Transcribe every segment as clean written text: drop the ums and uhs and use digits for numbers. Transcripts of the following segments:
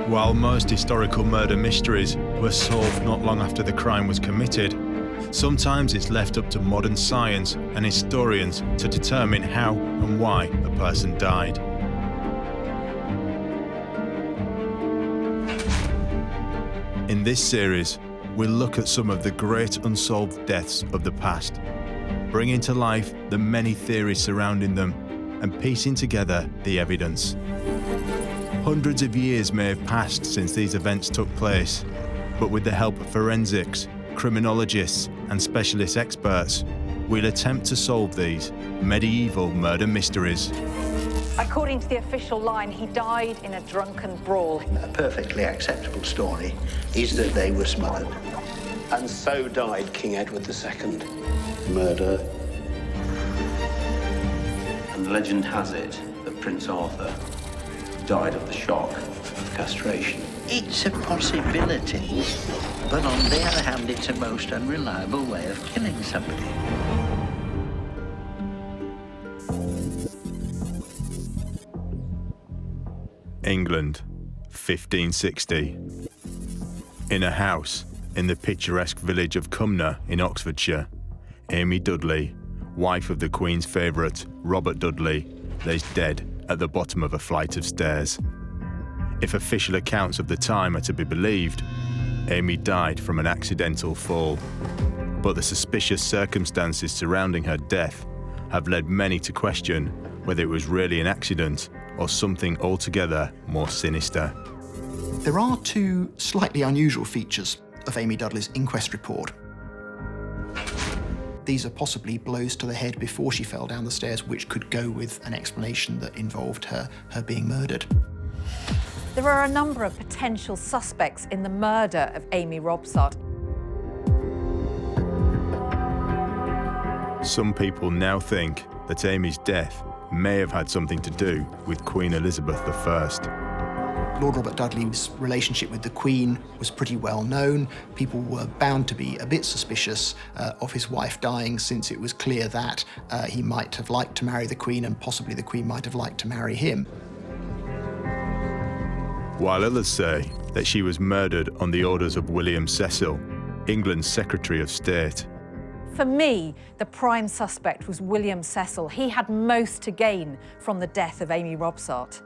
While most historical murder mysteries were solved not long after the crime was committed, sometimes it's left up to modern science and historians to determine how and why a person died. In this series, we'll look at some of the great unsolved deaths of the past, bringing to life the many theories surrounding them and piecing together the evidence. Hundreds of years may have passed since these events took place, but with the help of forensics, criminologists and specialist experts, we'll attempt to solve these medieval murder mysteries. According to the official line, he died in a drunken brawl. A perfectly acceptable story is that they were smothered. And so died King Edward II. Murder. And legend has it that Prince Arthur died of the shock of castration. It's a possibility, but on the other hand, it's a most unreliable way of killing somebody. England, 1560. In a house in the picturesque village of Cumnor in Oxfordshire, Amy Dudley, wife of the Queen's favourite, Robert Dudley, lays dead at the bottom of a flight of stairs. If official accounts of the time are to be believed, Amy died from an accidental fall. But the suspicious circumstances surrounding her death have led many to question whether it was really an accident or something altogether more sinister. There are two slightly unusual features of Amy Dudley's inquest report. These are possibly blows to the head before she fell down the stairs, which could go with an explanation that involved her being murdered. There are a number of potential suspects in the murder of Amy Robsart. Some people now think that Amy's death may have had something to do with Queen Elizabeth I. Lord Robert Dudley's relationship with the Queen was pretty well known. People were bound to be a bit suspicious of his wife dying, since it was clear that he might have liked to marry the Queen and possibly the Queen might have liked to marry him. While others say that she was murdered on the orders of William Cecil, England's Secretary of State. For me, the prime suspect was William Cecil. He had most to gain from the death of Amy Robsart.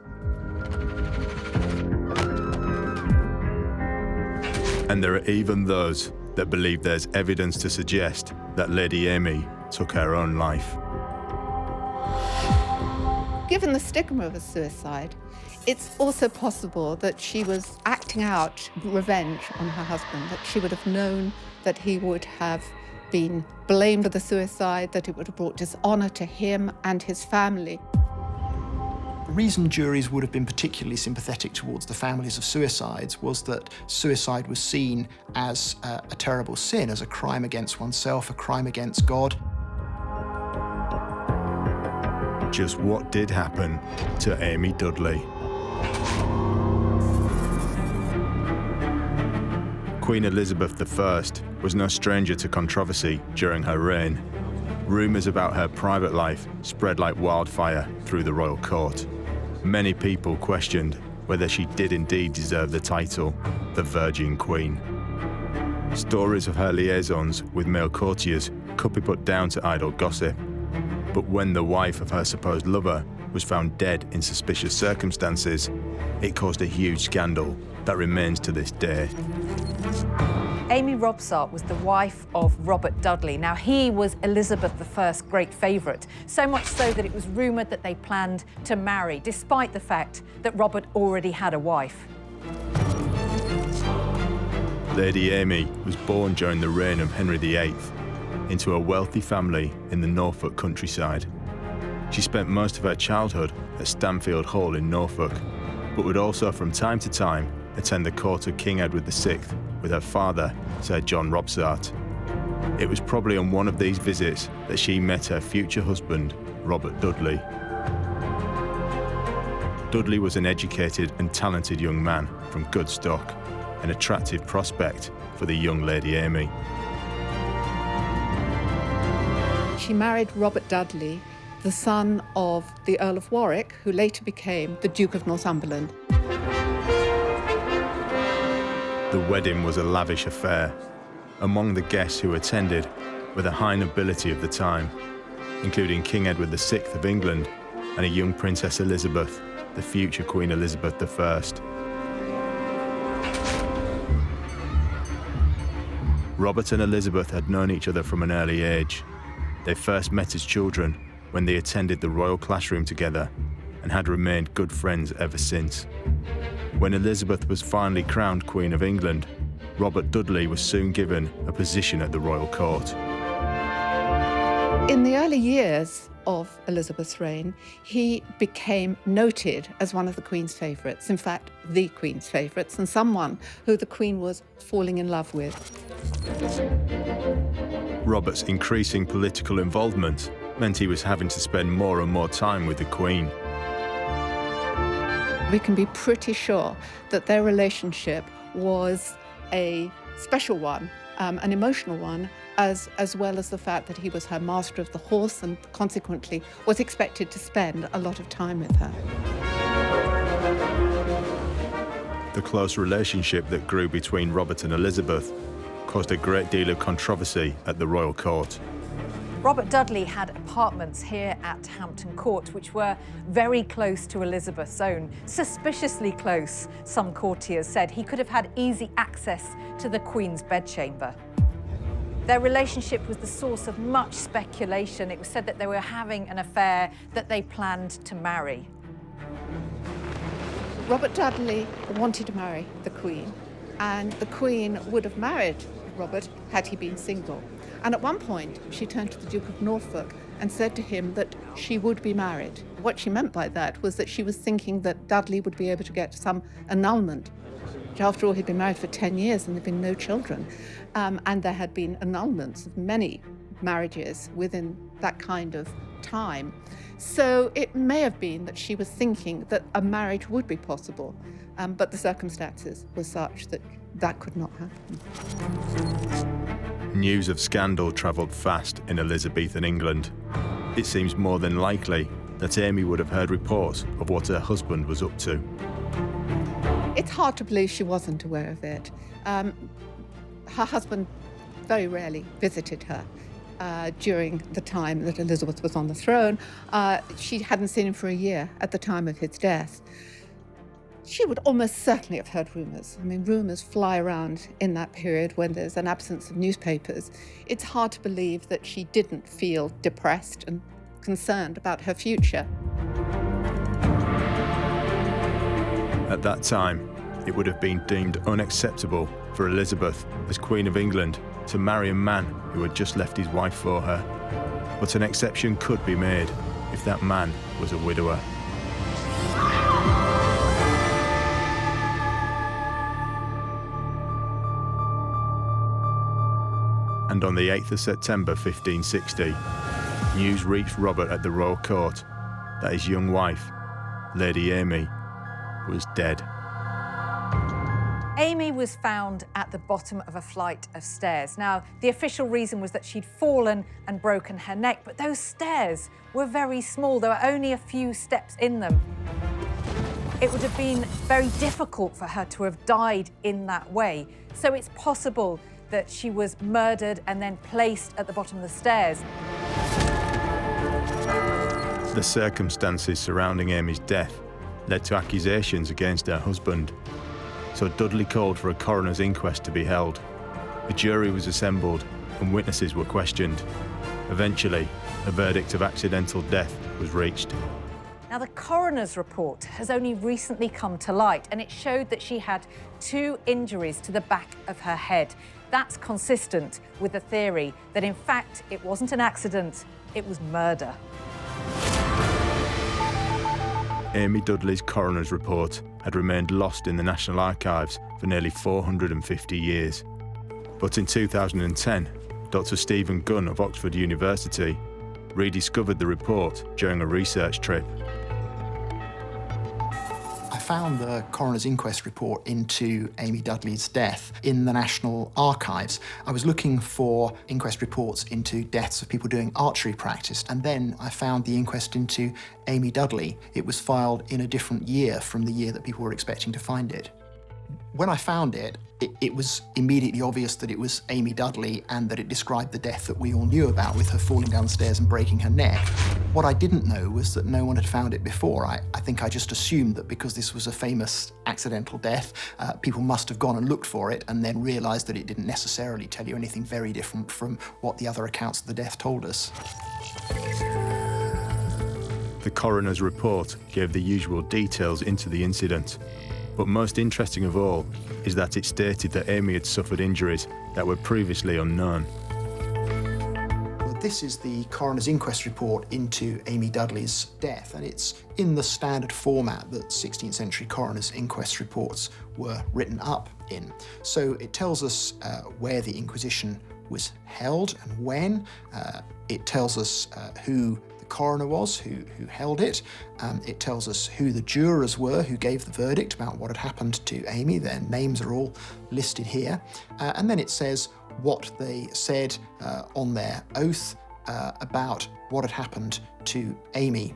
And there are even those that believe there's evidence to suggest that Lady Amy took her own life. Given the stigma of a suicide, it's also possible that she was acting out revenge on her husband, that she would have known that he would have been blamed for the suicide, that it would have brought dishonour to him and his family. The reason juries would have been particularly sympathetic towards the families of suicides was that suicide was seen as a terrible sin, as a crime against oneself, a crime against God. Just what did happen to Amy Dudley? Queen Elizabeth I was no stranger to controversy during her reign. Rumours about her private life spread like wildfire through the royal court. Many people questioned whether she did indeed deserve the title, the Virgin Queen. Stories of her liaisons with male courtiers could be put down to idle gossip. But when the wife of her supposed lover was found dead in suspicious circumstances, it caused a huge scandal that remains to this day. Amy Robsart was the wife of Robert Dudley. Now, he was Elizabeth I's great favourite, so much so that it was rumoured that they planned to marry, despite the fact that Robert already had a wife. Lady Amy was born during the reign of Henry VIII into a wealthy family in the Norfolk countryside. She spent most of her childhood at Stamfield Hall in Norfolk, but would also from time to time attend the court of King Edward VI with her father, Sir John Robsart. It was probably on one of these visits that she met her future husband, Robert Dudley. Dudley was an educated and talented young man from good stock, an attractive prospect for the young Lady Amy. She married Robert Dudley the son of the Earl of Warwick, who later became the Duke of Northumberland. The wedding was a lavish affair. Among the guests who attended were the high nobility of the time, including King Edward VI of England and a young Princess Elizabeth, the future Queen Elizabeth I. Robert and Elizabeth had known each other from an early age. They first met as children when they attended the royal classroom together and had remained good friends ever since. When Elizabeth was finally crowned Queen of England, Robert Dudley was soon given a position at the royal court. In the early years of Elizabeth's reign, he became noted as one of the Queen's favourites, in fact, the Queen's favourites, and someone who the Queen was falling in love with. Robert's increasing political involvement meant he was having to spend more and more time with the Queen. We can be pretty sure that their relationship was a special one, an emotional one, as well as the fact that he was her master of the horse and consequently was expected to spend a lot of time with her. The close relationship that grew between Robert and Elizabeth caused a great deal of controversy at the royal court. Robert Dudley had apartments here at Hampton Court, which were very close to Elizabeth's own. Suspiciously close, some courtiers said. He could have had easy access to the Queen's bedchamber. Their relationship was the source of much speculation. It was said that they were having an affair, that they planned to marry. Robert Dudley wanted to marry the Queen, and the Queen would have married Robert had he been single. And at one point, she turned to the Duke of Norfolk and said to him that she would be married. What she meant by that was that she was thinking that Dudley would be able to get some annulment. After all, he'd been married for 10 years and there'd been no children. And there had been annulments of many marriages within that kind of time. So it may have been that she was thinking that a marriage would be possible, but the circumstances were such that that could not happen. News of scandal travelled fast in Elizabethan England. It seems more than likely that Amy would have heard reports of what her husband was up to. It's hard to believe she wasn't aware of it. Her husband very rarely visited her during the time that Elizabeth was on the throne. She hadn't seen him for a year at the time of his death. She would almost certainly have heard rumours. I mean, rumours fly around in that period when there's an absence of newspapers. It's hard to believe that she didn't feel depressed and concerned about her future. At that time, it would have been deemed unacceptable for Elizabeth, as Queen of England, to marry a man who had just left his wife for her. But an exception could be made if that man was a widower. And on the 8th of September 1560, news reached Robert at the royal court that his young wife, Lady Amy, was dead. Amy was found at the bottom of a flight of stairs. Now, the official reason was that she'd fallen and broken her neck, but those stairs were very small. There were only a few steps in them. It would have been very difficult for her to have died in that way. So it's possible that she was murdered and then placed at the bottom of the stairs. The circumstances surrounding Amy's death led to accusations against her husband. So Dudley called for a coroner's inquest to be held. A jury was assembled and witnesses were questioned. Eventually, a verdict of accidental death was reached. Now, the coroner's report has only recently come to light, and it showed that she had 2 injuries to the back of her head. That's consistent with the theory that, in fact, it wasn't an accident, it was murder. Amy Dudley's coroner's report had remained lost in the National Archives for nearly 450 years. But in 2010, Dr. Stephen Gunn of Oxford University rediscovered the report during a research trip. I found the coroner's inquest report into Amy Dudley's death in the National Archives. I was looking for inquest reports into deaths of people doing archery practice, and then I found the inquest into Amy Dudley. It was filed in a different year from the year that people were expecting to find it. When I found it, it was immediately obvious that it was Amy Dudley and that it described the death that we all knew about, with her falling down the stairs and breaking her neck. What I didn't know was that no one had found it before. I think I just assumed that because this was a famous accidental death, people must have gone and looked for it and then realised that it didn't necessarily tell you anything very different from what the other accounts of the death told us. The coroner's report gave the usual details into the incident, but most interesting of all is that it stated that Amy had suffered injuries that were previously unknown. Well, this is the coroner's inquest report into Amy Dudley's death, and it's in the standard format that 16th century coroner's inquest reports were written up in. So it tells us where the inquisition was held and when. It tells us who the coroner was who held it. It tells us who the jurors were who gave the verdict about what had happened to Amy. Their names are all listed here. And then it says what they said on their oath about what had happened to Amy.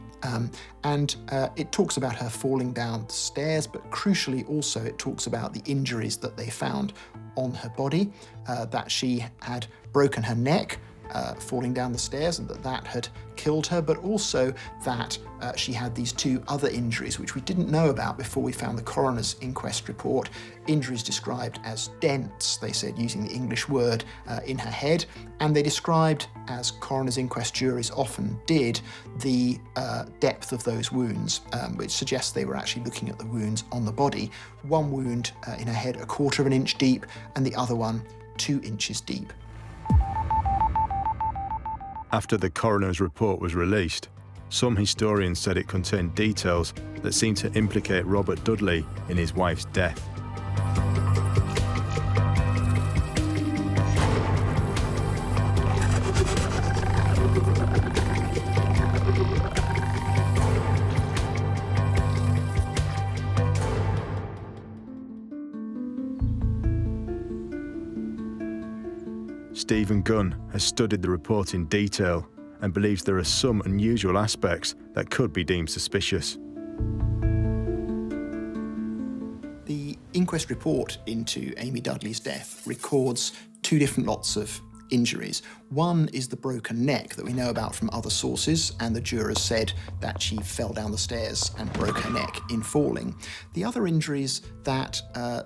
And it talks about her falling down the stairs, but crucially also it talks about the injuries that they found on her body, that she had broken her neck falling down the stairs and that had killed her, but also that she had these two other injuries which we didn't know about before we found the coroner's inquest report. Injuries described as dents, they said, using the English word, in her head, and they described, as coroner's inquest juries often did, the depth of those wounds, which suggests they were actually looking at the wounds on the body. One wound in her head 1/4 of an inch deep, and the other one 2 inches deep. After the coroner's report was released, some historians said it contained details that seemed to implicate Robert Dudley in his wife's death. Stephen Gunn has studied the report in detail and believes there are some unusual aspects that could be deemed suspicious. The inquest report into Amy Dudley's death records 2 different lots of injuries. One is the broken neck that we know about from other sources, and the jurors said that she fell down the stairs and broke her neck in falling. The other injuries that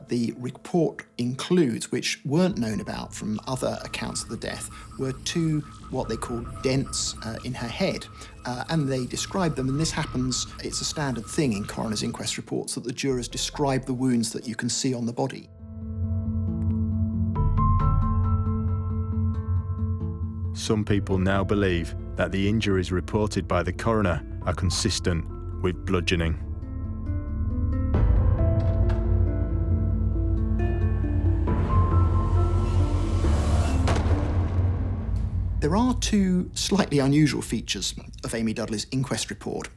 the report includes, which weren't known about from other accounts of the death, were 2 what they called dents in her head. And they described them, and this happens, it's a standard thing in coroner's inquest reports, that the jurors describe the wounds that you can see on the body. Some people now believe that the injuries reported by the coroner are consistent with bludgeoning. There are 2 slightly unusual features of Amy Dudley's inquest report.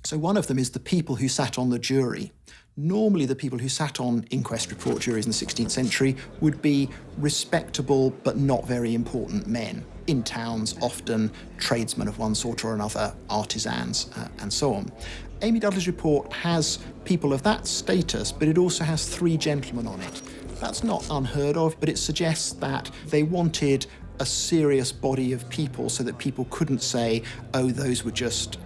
So one of them is the people who sat on the jury. Normally the people who sat on inquest report juries in the 16th century would be respectable but not very important men. In towns, often tradesmen of one sort or another, artisans, and so on. Amy Dudley's report has people of that status, but it also has 3 gentlemen on it. That's not unheard of, but it suggests that they wanted a serious body of people so that people couldn't say, oh, those were just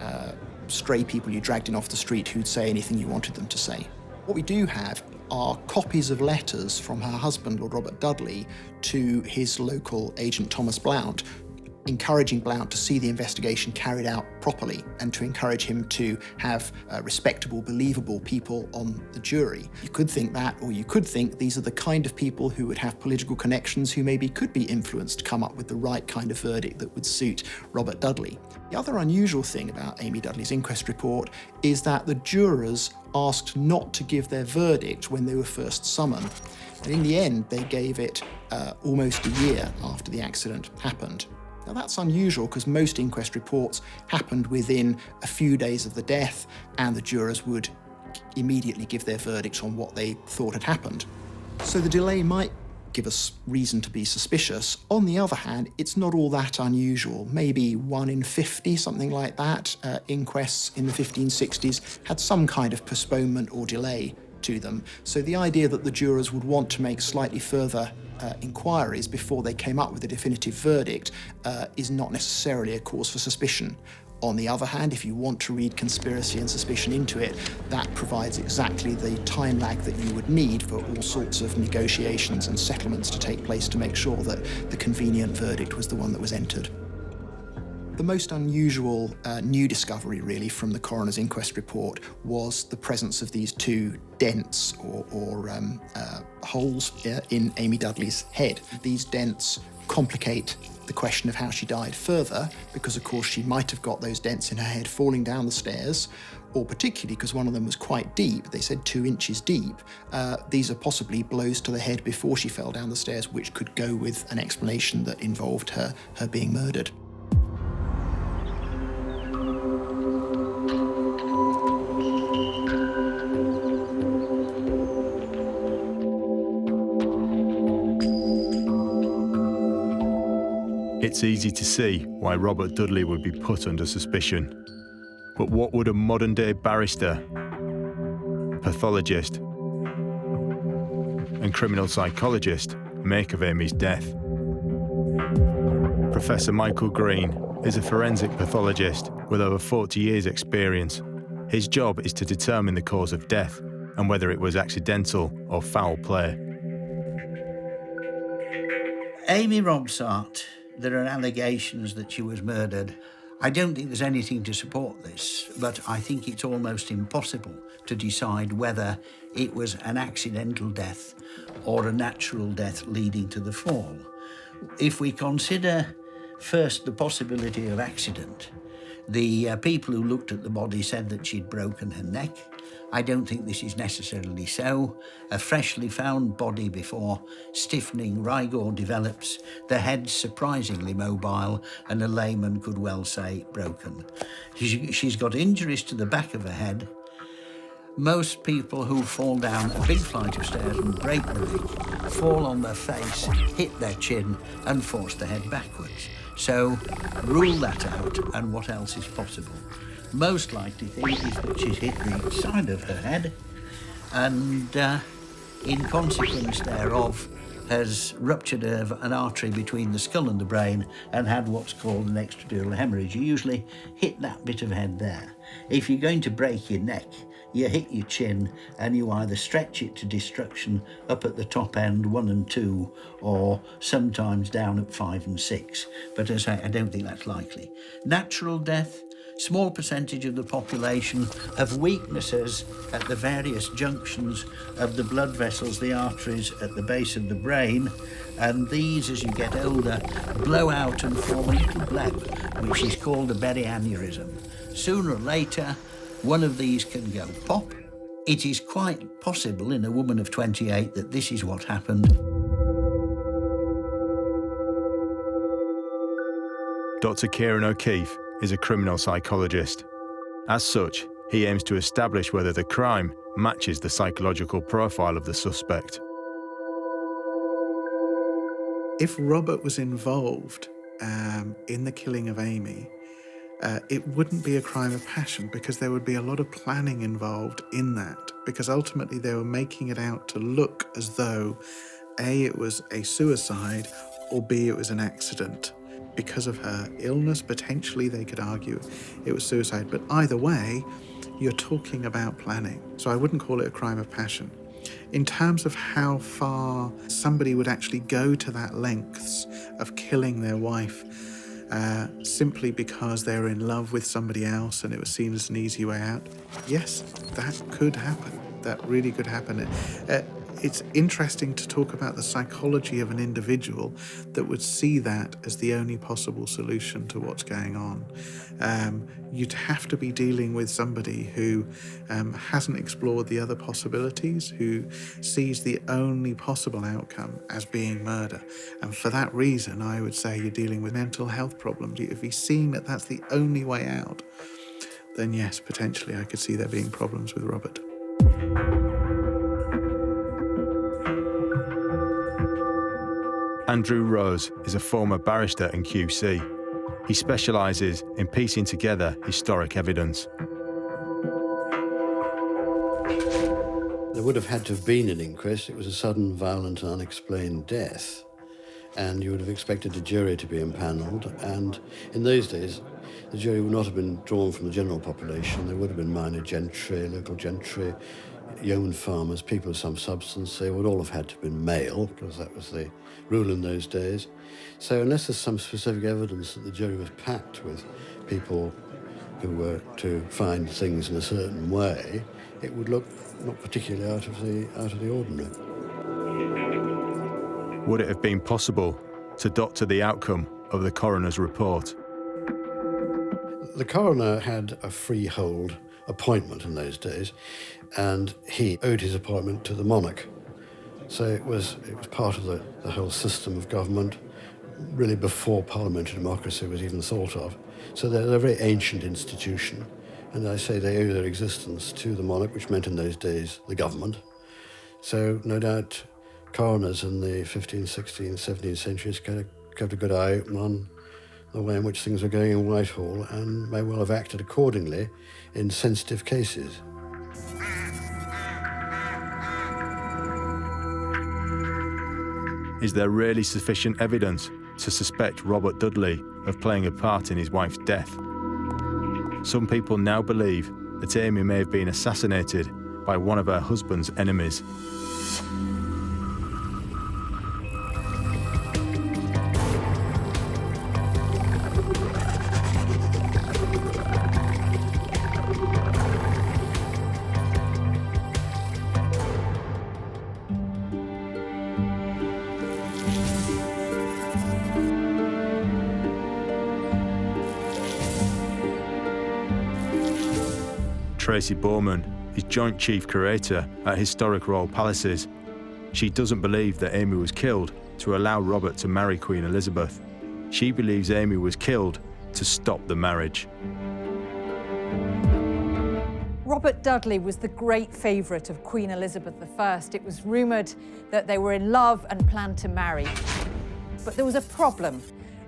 stray people you dragged in off the street who'd say anything you wanted them to say. What we do have are copies of letters from her husband, Lord Robert Dudley, to his local agent Thomas Blount, encouraging Blount to see the investigation carried out properly and to encourage him to have respectable, believable people on the jury. You could think that, or you could think these are the kind of people who would have political connections who maybe could be influenced to come up with the right kind of verdict that would suit Robert Dudley. The other unusual thing about Amy Dudley's inquest report is that the jurors asked not to give their verdict when they were first summoned. And in the end, they gave it almost a year after the accident happened. Now that's unusual because most inquest reports happened within a few days of the death, and the jurors would immediately give their verdicts on what they thought had happened. So the delay might give us reason to be suspicious. On the other hand, it's not all that unusual. Maybe 1 in 50, something like that. Inquests in the 1560s had some kind of postponement or delay to them. So the idea that the jurors would want to make slightly further inquiries before they came up with a definitive verdict is not necessarily a cause for suspicion. On the other hand, if you want to read conspiracy and suspicion into it, that provides exactly the time lag that you would need for all sorts of negotiations and settlements to take place to make sure that the convenient verdict was the one that was entered. The most unusual new discovery, really, from the coroner's inquest report was the presence of these 2 dents or holes in Amy Dudley's head. These dents complicate the question of how she died further, because of course she might have got those dents in her head falling down the stairs, or particularly because one of them was quite deep, they said 2 inches deep. These are possibly blows to the head before she fell down the stairs, which could go with an explanation that involved her being murdered. It's easy to see why Robert Dudley would be put under suspicion. But what would a modern-day barrister, pathologist, and criminal psychologist make of Amy's death? Professor Michael Green is a forensic pathologist with over 40 years' experience. His job is to determine the cause of death and whether it was accidental or foul play. Amy Robsart, there are allegations that she was murdered. I don't think there's anything to support this, but I think it's almost impossible to decide whether it was an accidental death or a natural death leading to the fall. If we consider first the possibility of accident, the people who looked at the body said that she'd broken her neck. I don't think this is necessarily so. A freshly found body before stiffening rigor develops, the head's surprisingly mobile, and a layman could well say broken. She's got injuries to the back of her head. Most people who fall down a big flight of stairs and break the neck fall on their face, hit their chin, and force the head backwards. So rule that out, and what else is possible? Most likely thing is that she's hit the side of her head and in consequence thereof has ruptured an artery between the skull and the brain and had what's called an extradural hemorrhage. You usually hit that bit of head there. If you're going to break your neck, you hit your chin and you either stretch it to destruction up at the top end, 1 and 2, or sometimes down at 5 and 6. But as I say, I don't think that's likely. Natural death, small percentage of the population have weaknesses at the various junctions of the blood vessels, the arteries at the base of the brain, and these, as you get older, blow out and form a little bleb, which is called a berianeurysm. Sooner or later, one of these can go pop. It is quite possible in a woman of 28 that this is what happened. Dr. Kieran O'Keefe is a criminal psychologist. As such, he aims to establish whether the crime matches the psychological profile of the suspect. If Robert was involved in the killing of Amy, it wouldn't be a crime of passion because there would be a lot of planning involved in that, because ultimately they were making it out to look as though A, it was a suicide, or B, it was an accident. Because of her illness, potentially they could argue it was suicide. But either way, you're talking about planning. So I wouldn't call it a crime of passion. In terms of how far somebody would actually go to that lengths of killing their wife simply because they were in love with somebody else and it was seen as an easy way out, yes, that could happen. That really could happen. It's interesting to talk about the psychology of an individual that would see that as the only possible solution to what's going on. You'd have to be dealing with somebody who hasn't explored the other possibilities, who sees the only possible outcome as being murder. And for that reason, I would say you're dealing with mental health problems. If he's seeing that that's the only way out, then yes, potentially I could see there being problems with Robert. Andrew Rose is a former barrister and QC. He specialises in piecing together historic evidence. There would have had to have been an inquest. It was a sudden, violent, and unexplained death. And you would have expected a jury to be impanelled. And in those days, the jury would not have been drawn from the general population. There would have been minor gentry, local gentry, yeoman farmers, people of some substance. They would all have had to have been male, because that was the rule in those days. So unless there's some specific evidence that the jury was packed with people who were to find things in a certain way, it would look not particularly out of the ordinary. Would it have been possible to doctor the outcome of the coroner's report? The coroner had a freehold appointment in those days, and he owed his appointment to the monarch. So it was part of the whole system of government, really before parliamentary democracy was even thought of. So they're a very ancient institution, and I say they owe their existence to the monarch, which meant in those days the government. So no doubt coroners in the 15th, 16th, 17th centuries kept a good eye on the way in which things were going in Whitehall, and may well have acted accordingly in sensitive cases. Is there really sufficient evidence to suspect Robert Dudley of playing a part in his wife's death? Some people now believe that Amy may have been assassinated by one of her husband's enemies. Tracy Bowman is Joint Chief Curator at Historic Royal Palaces. She doesn't believe that Amy was killed to allow Robert to marry Queen Elizabeth. She believes Amy was killed to stop the marriage. Robert Dudley was the great favourite of Queen Elizabeth I. It was rumoured that they were in love and planned to marry. But there was a problem.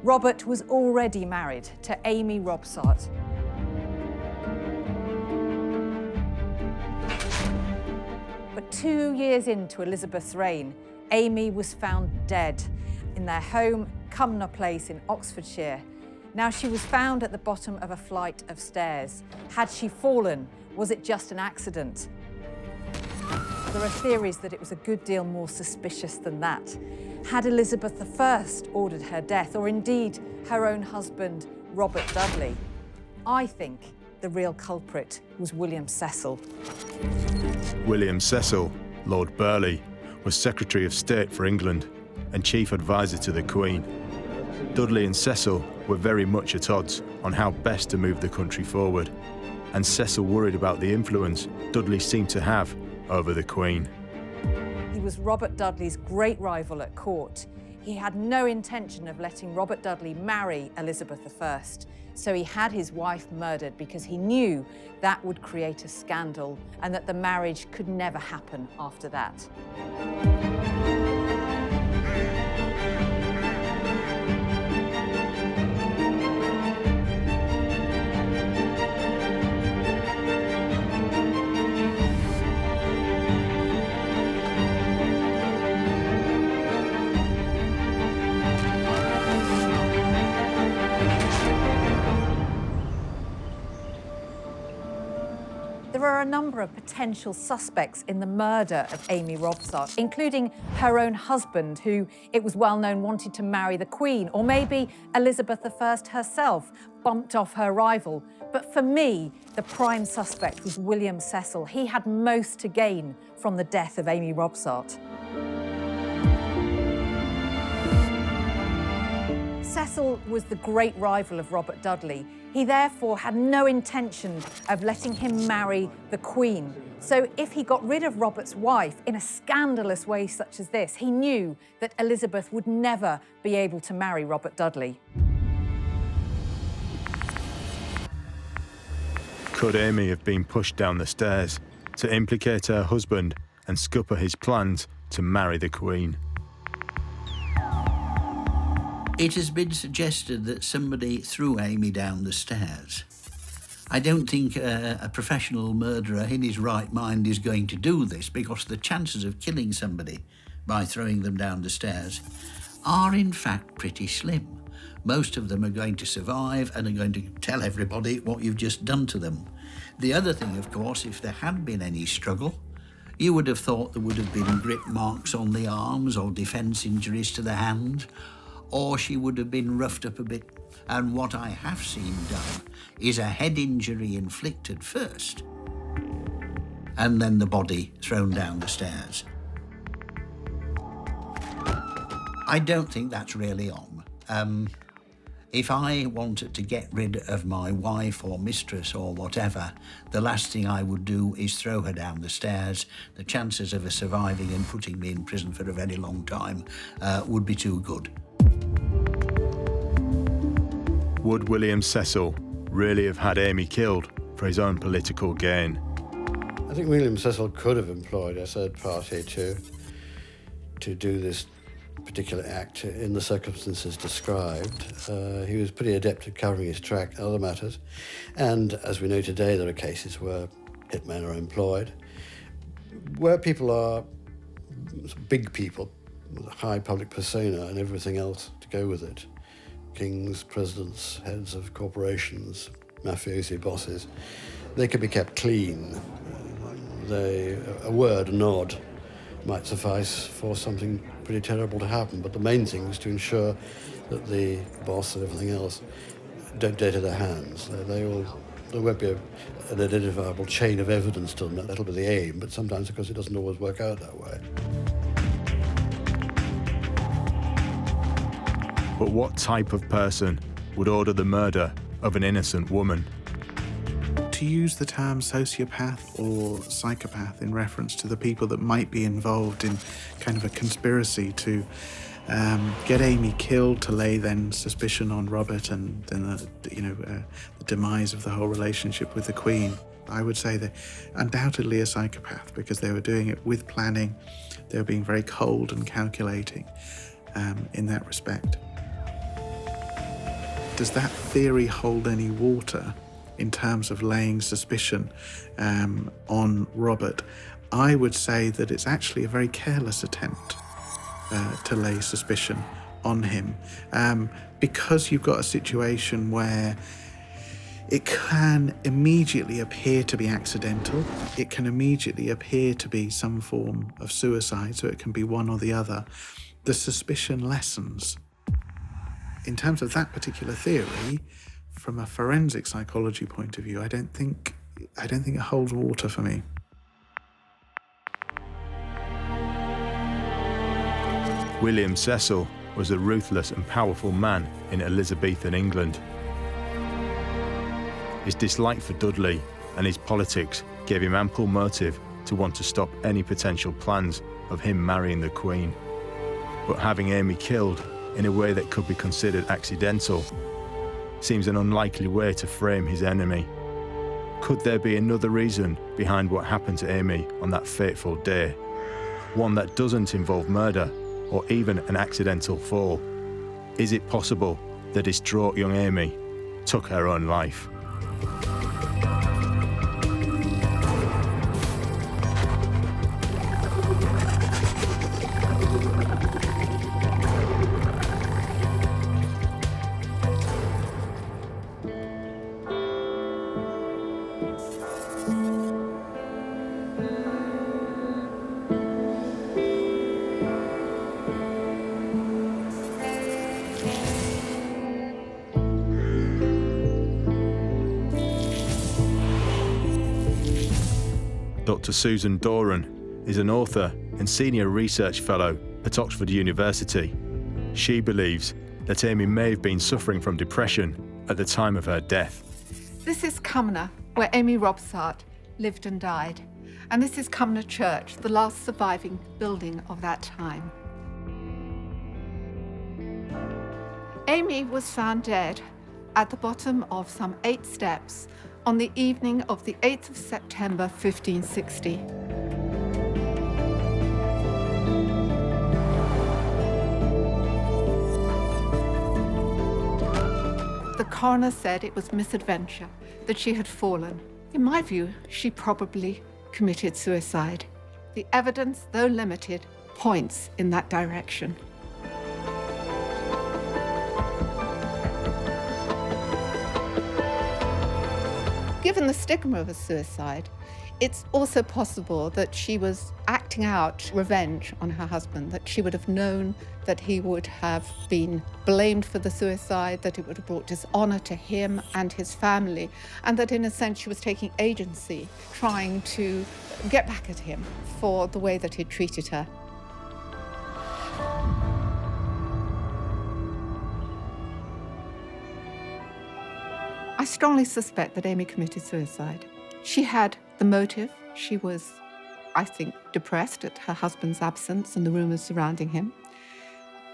Robert was already married to Amy Robsart. But 2 years into Elizabeth's reign, Amy was found dead in their home, Cumnor Place in Oxfordshire. Now, she was found at the bottom of a flight of stairs. Had she fallen? Was it just an accident? There are theories that it was a good deal more suspicious than that. Had Elizabeth I ordered her death, or indeed her own husband, Robert Dudley? I think the real culprit was William Cecil. William Cecil, Lord Burleigh, was Secretary of State for England and Chief Advisor to the Queen. Dudley and Cecil were very much at odds on how best to move the country forward, and Cecil worried about the influence Dudley seemed to have over the Queen. He was Robert Dudley's great rival at court. He had no intention of letting Robert Dudley marry Elizabeth I, so he had his wife murdered because he knew that would create a scandal and that the marriage could never happen after that. There are a number of potential suspects in the murder of Amy Robsart, including her own husband, who it was well known wanted to marry the Queen, or maybe Elizabeth I herself bumped off her rival. But for me, the prime suspect was William Cecil. He had most to gain from the death of Amy Robsart. Cecil was the great rival of Robert Dudley. He therefore had no intention of letting him marry the Queen. So if he got rid of Robert's wife in a scandalous way such as this, he knew that Elizabeth would never be able to marry Robert Dudley. Could Amy have been pushed down the stairs? to implicate her husband and scupper his plans to marry the Queen. It has been suggested that somebody threw Amy down the stairs. I don't think a professional murderer in his right mind is going to do this, because the chances of killing somebody by throwing them down the stairs are in fact pretty slim. Most of them are going to survive and are going to tell everybody what you've just done to them. The other thing, of course, if there had been any struggle, you would have thought there would have been grip marks on the arms or defence injuries to the hand, or she would have been roughed up a bit. And what I have seen done is a head injury inflicted first, and then the body thrown down the stairs. I don't think that's really on. If I wanted to get rid of my wife or mistress or whatever, the last thing I would do is throw her down the stairs. The chances of her surviving and putting me in prison for a very long time would be too good. Would William Cecil really have had Amy killed for his own political gain? I think William Cecil could have employed a third party to do this particular act in the circumstances described. He was pretty adept at covering his track in other matters. And as we know today, there are cases where hitmen are employed, where people are big people with a high public persona and everything else to go with it. Kings, presidents, heads of corporations, mafiosi bosses, they can be kept clean. A word, a nod, might suffice for something pretty terrible to happen, but the main thing is to ensure that the boss and everything else don't dirty their hands. There won't be an identifiable chain of evidence to them. That'll be the aim, but sometimes, of course, it doesn't always work out that way. But what type of person would order the murder of an innocent woman? To use the term sociopath or psychopath in reference to the people that might be involved in kind of a conspiracy to get Amy killed, to lay then suspicion on Robert, and then the demise of the whole relationship with the Queen. I would say they're undoubtedly a psychopath, because they were doing it with planning. They were being very cold and calculating in that respect. Does that theory hold any water in terms of laying suspicion on Robert? I would say that it's actually a very careless attempt to lay suspicion on him, because you've got a situation where it can immediately appear to be accidental. It can immediately appear to be some form of suicide, so it can be one or the other. The suspicion lessens. In terms of that particular theory, from a forensic psychology point of view, I don't think it holds water for me. William Cecil was a ruthless and powerful man in Elizabethan England. His dislike for Dudley and his politics gave him ample motive to want to stop any potential plans of him marrying the Queen. But having Amy killed in a way that could be considered accidental seems an unlikely way to frame his enemy. Could there be another reason behind what happened to Amy on that fateful day? One that doesn't involve murder or even an accidental fall? Is it possible the distraught young Amy took her own life? Dr. Susan Doran is an author and senior research fellow at Oxford University. She believes that Amy may have been suffering from depression at the time of her death. This is Cumnor, where Amy Robsart lived and died. And this is Cumnor Church, the last surviving building of that time. Amy was found dead at the bottom of some 8 steps on the evening of the 8th of September, 1560. The coroner said it was misadventure, that she had fallen. In my view, she probably committed suicide. The evidence, though limited, points in that direction. Given the stigma of a suicide, it's also possible that she was acting out revenge on her husband, that she would have known that he would have been blamed for the suicide, that it would have brought dishonor to him and his family, and that in a sense she was taking agency, trying to get back at him for the way that he'd treated her. I strongly suspect that Amy committed suicide. She had the motive. She was, I think, depressed at her husband's absence and the rumors surrounding him.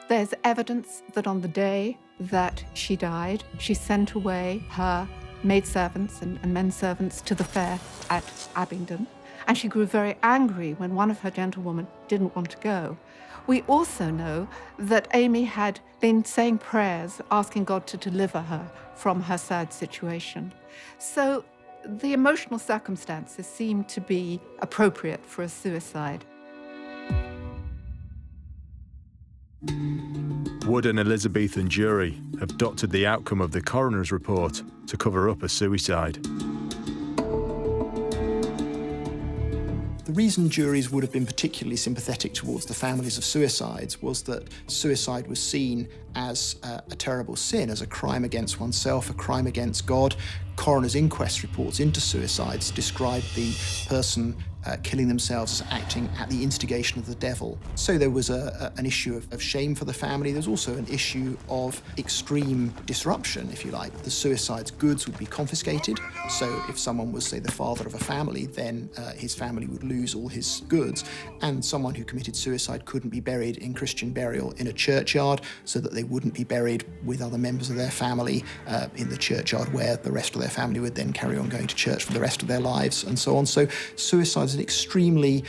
There's evidence that on the day that she died, she sent away her maidservants and menservants to the fair at Abingdon, and she grew very angry when one of her gentlewomen didn't want to go. We also know that Amy had been saying prayers, asking God to deliver her from her sad situation. So the emotional circumstances seem to be appropriate for a suicide. Would an Elizabethan jury have doctored the outcome of the coroner's report to cover up a suicide? The reason juries would have been particularly sympathetic towards the families of suicides was that suicide was seen as a terrible sin, as a crime against oneself, a crime against God. Coroner's inquest reports into suicides describe the person killing themselves as acting at the instigation of the devil. So there was an issue of shame for the family. There's also an issue of extreme disruption, if you like. The suicide's goods would be confiscated. So if someone was, say, the father of a family, then his family would lose all his goods. And someone who committed suicide couldn't be buried in Christian burial in a churchyard, so that they wouldn't be buried with other members of their family in the churchyard where the rest of their family would then carry on going to church for the rest of their lives and so on. So suicide is an extremely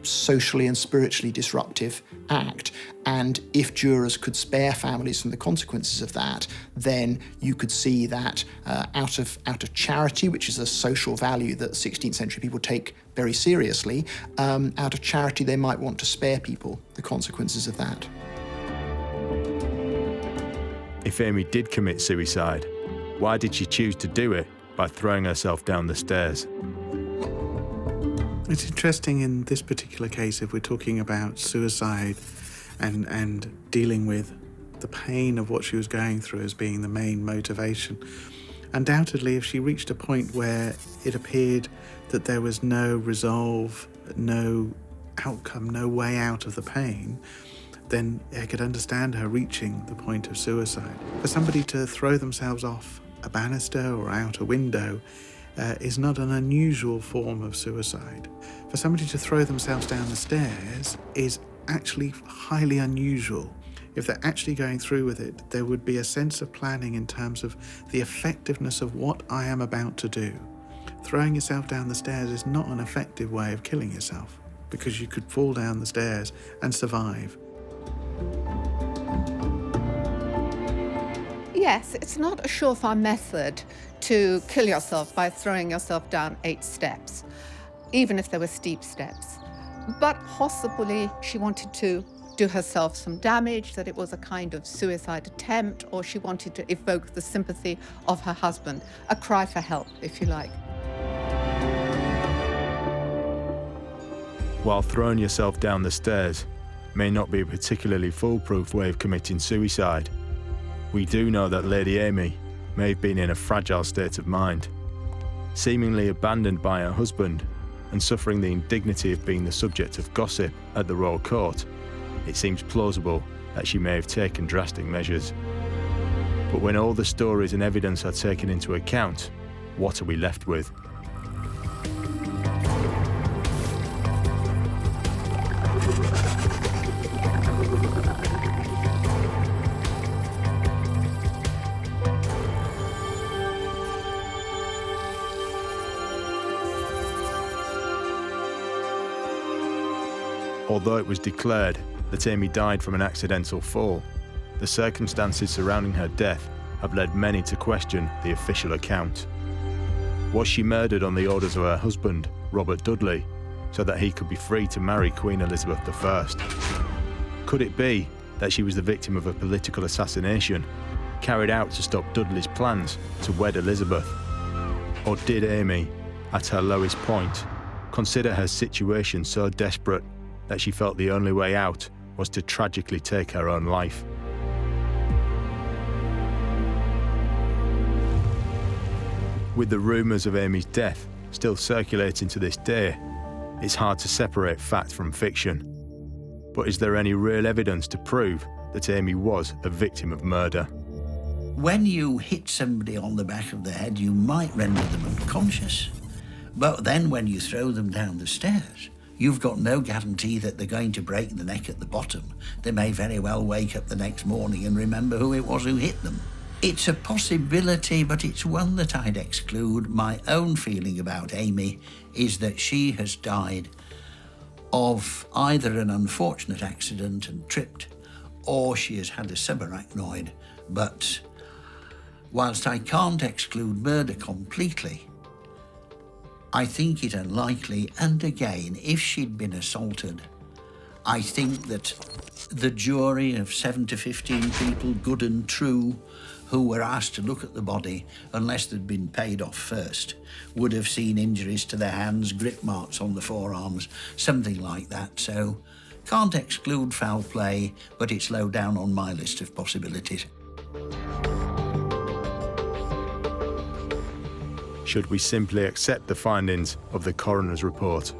socially and spiritually disruptive act. And if jurors could spare families from the consequences of that, then you could see that out of charity, which is a social value that 16th century people take very seriously, out of charity they might want to spare people the consequences of that. If Amy did commit suicide, why did she choose to do it by throwing herself down the stairs? It's interesting in this particular case, if we're talking about suicide and dealing with the pain of what she was going through as being the main motivation. Undoubtedly, if she reached a point where it appeared that there was no resolve, no outcome, no way out of the pain, then I could understand her reaching the point of suicide. For somebody to throw themselves off a banister or out a window is not an unusual form of suicide. For somebody to throw themselves down the stairs is actually highly unusual. If they're actually going through with it, there would be a sense of planning in terms of the effectiveness of what I am about to do. Throwing yourself down the stairs is not an effective way of killing yourself, because you could fall down the stairs and survive. Yes, it's not a surefire method to kill yourself by throwing yourself down 8 steps, even if there were steep steps. But possibly she wanted to do herself some damage, that it was a kind of suicide attempt, or she wanted to evoke the sympathy of her husband, a cry for help, if you like. While throwing yourself down the stairs may not be a particularly foolproof way of committing suicide, we do know that Lady Amy may have been in a fragile state of mind. Seemingly abandoned by her husband and suffering the indignity of being the subject of gossip at the royal court, it seems plausible that she may have taken drastic measures. But when all the stories and evidence are taken into account, what are we left with? Although it was declared that Amy died from an accidental fall, the circumstances surrounding her death have led many to question the official account. Was she murdered on the orders of her husband, Robert Dudley, so that he could be free to marry Queen Elizabeth I? Could it be that she was the victim of a political assassination carried out to stop Dudley's plans to wed Elizabeth? Or did Amy, at her lowest point, consider her situation so desperate that she felt the only way out was to tragically take her own life? With the rumours of Amy's death still circulating to this day, it's hard to separate fact from fiction. But is there any real evidence to prove that Amy was a victim of murder? When you hit somebody on the back of the head, you might render them unconscious. But then when you throw them down the stairs, you've got no guarantee that they're going to break the neck at the bottom. They may very well wake up the next morning and remember who it was who hit them. It's a possibility, but it's one that I'd exclude. My own feeling about Amy is that she has died of either an unfortunate accident and tripped, or she has had a subarachnoid. But whilst I can't exclude murder completely, I think it unlikely. And again, if she'd been assaulted, I think that the jury of 7 to 15 people, good and true, who were asked to look at the body, unless they'd been paid off first, would have seen injuries to their hands, grip marks on the forearms, something like that. So can't exclude foul play, but it's low down on my list of possibilities. Should we simply accept the findings of the coroner's report?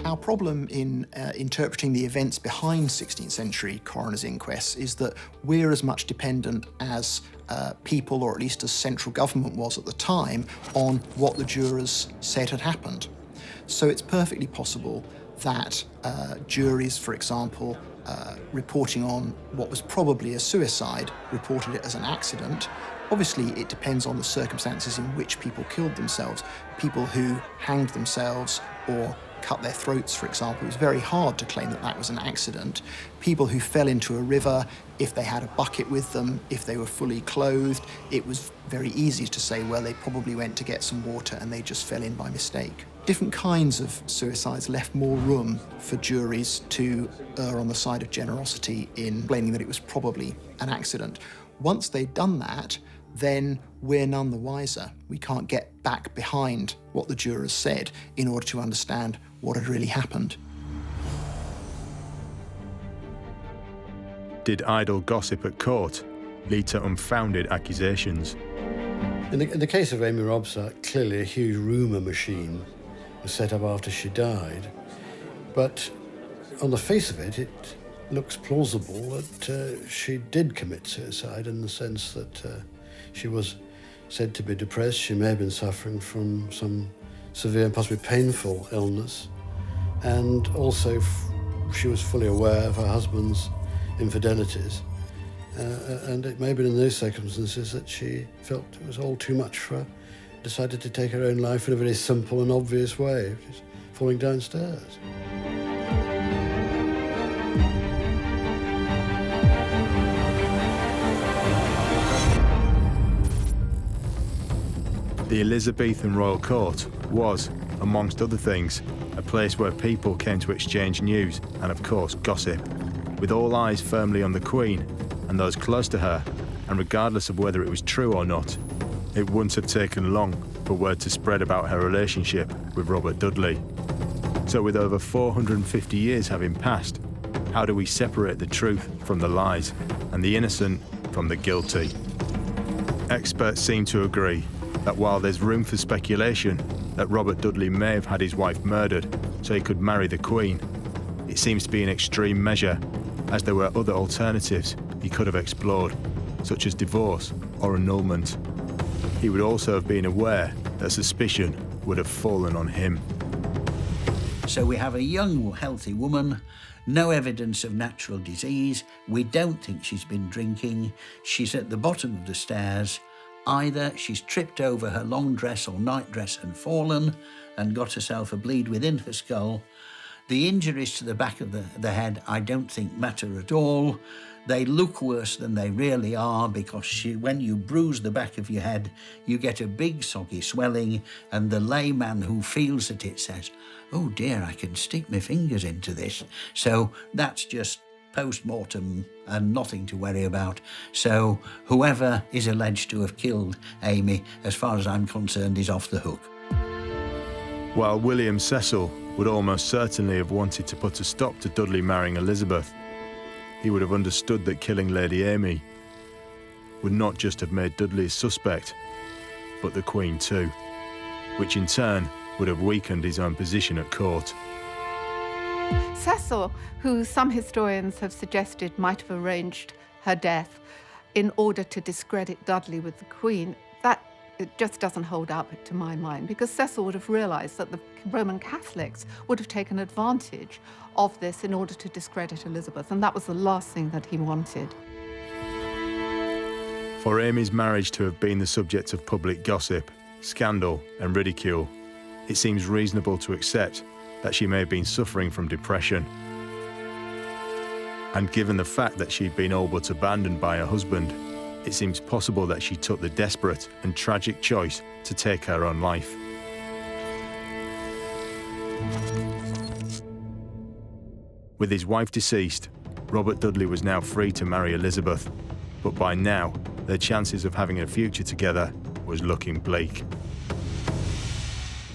Our problem in interpreting the events behind 16th century coroner's inquests is that we're as much dependent as people, or at least as central government was at the time, on what the jurors said had happened. So it's perfectly possible that juries, for example, reporting on what was probably a suicide, reported it as an accident. Obviously, it depends on the circumstances in which people killed themselves. People who hanged themselves or cut their throats, for example, it was very hard to claim that that was an accident. People who fell into a river, if they had a bucket with them, if they were fully clothed, it was very easy to say, well, they probably went to get some water and they just fell in by mistake. Different kinds of suicides left more room for juries to err on the side of generosity in explaining that it was probably an accident. Once they'd done that, then we're none the wiser. We can't get back behind what the jurors said in order to understand what had really happened. Did idle gossip at court lead to unfounded accusations? In the case of Amy Robsart, clearly a huge rumour machine was set up after she died. But on the face of it, it looks plausible that she did commit suicide, in the sense that she was said to be depressed. She may have been suffering from some severe and possibly painful illness. And also she was fully aware of her husband's infidelities. And it may have been in those circumstances that she felt it was all too much for her, decided to take her own life in a very simple and obvious way, just falling downstairs. The Elizabethan Royal Court was, amongst other things, a place where people came to exchange news and, of course, gossip, with all eyes firmly on the Queen and those close to her, and regardless of whether it was true or not, it wouldn't have taken long for word to spread about her relationship with Robert Dudley. So with over 450 years having passed, how do we separate the truth from the lies and the innocent from the guilty? Experts seem to agree that while there's room for speculation that Robert Dudley may have had his wife murdered so he could marry the Queen, it seems to be an extreme measure, as there were other alternatives he could have explored, such as divorce or annulment. He would also have been aware that suspicion would have fallen on him. So we have a young, healthy woman, no evidence of natural disease. We don't think she's been drinking. She's at the bottom of the stairs. Either she's tripped over her long dress or nightdress and fallen and got herself a bleed within her skull. The injuries to the back of the head I don't think matter at all. They look worse than they really are because when you bruise the back of your head, you get a big soggy swelling, and the layman who feels it says, "Oh dear, I can stick my fingers into this." So that's just post-mortem and nothing to worry about. So whoever is alleged to have killed Amy, as far as I'm concerned, is off the hook. While William Cecil would almost certainly have wanted to put a stop to Dudley marrying Elizabeth, he would have understood that killing Lady Amy would not just have made Dudley a suspect, but the Queen too, which in turn would have weakened his own position at court. Cecil, who some historians have suggested might have arranged her death in order to discredit Dudley with the Queen, that it just doesn't hold up to my mind, because Cecil would have realised that the Roman Catholics would have taken advantage of this in order to discredit Elizabeth, and that was the last thing that he wanted. For Amy's marriage to have been the subject of public gossip, scandal and ridicule, it seems reasonable to accept that she may have been suffering from depression. And given the fact that she'd been all but abandoned by her husband, it seems possible that she took the desperate and tragic choice to take her own life. With his wife deceased, Robert Dudley was now free to marry Elizabeth, but by now, their chances of having a future together was looking bleak.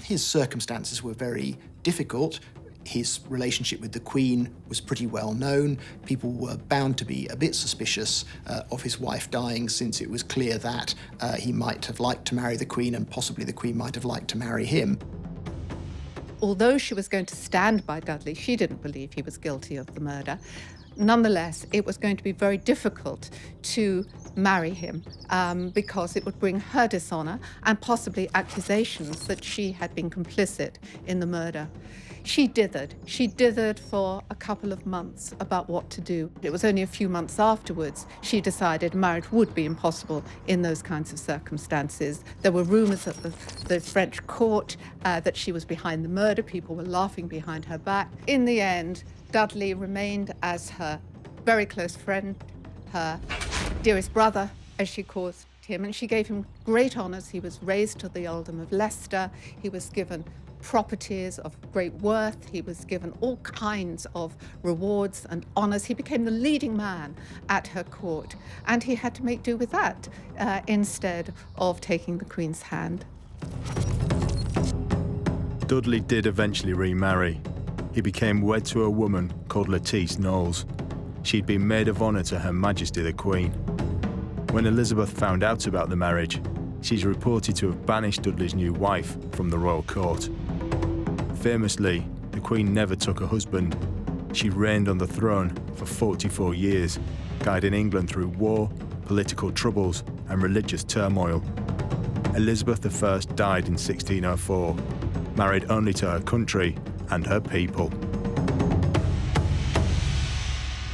His circumstances were very difficult. His relationship with the Queen was pretty well known. People were bound to be a bit suspicious of his wife dying, since it was clear that he might have liked to marry the Queen, and possibly the Queen might have liked to marry him. Although she was going to stand by Dudley, she didn't believe he was guilty of the murder. Nonetheless, it was going to be very difficult to marry him because it would bring her dishonour and possibly accusations that she had been complicit in the murder. She dithered for a couple of months about what to do. It was only a few months afterwards she decided marriage would be impossible in those kinds of circumstances. There were rumours at the French court that she was behind the murder. People were laughing behind her back. In the end, Dudley remained as her very close friend, her dearest brother, as she calls him, and she gave him great honours. He was raised to the earldom of Leicester. He was given properties of great worth. He was given all kinds of rewards and honours. He became the leading man at her court, and he had to make do with that instead of taking the Queen's hand. Dudley did eventually remarry. He became wed to a woman called Lettice Knowles. She'd been maid of honour to Her Majesty the Queen. When Elizabeth found out about the marriage, she's reported to have banished Dudley's new wife from the royal court. Famously, the Queen never took a husband. She reigned on the throne for 44 years, guiding England through war, political troubles, and religious turmoil. Elizabeth I died in 1604, married only to her country and her people.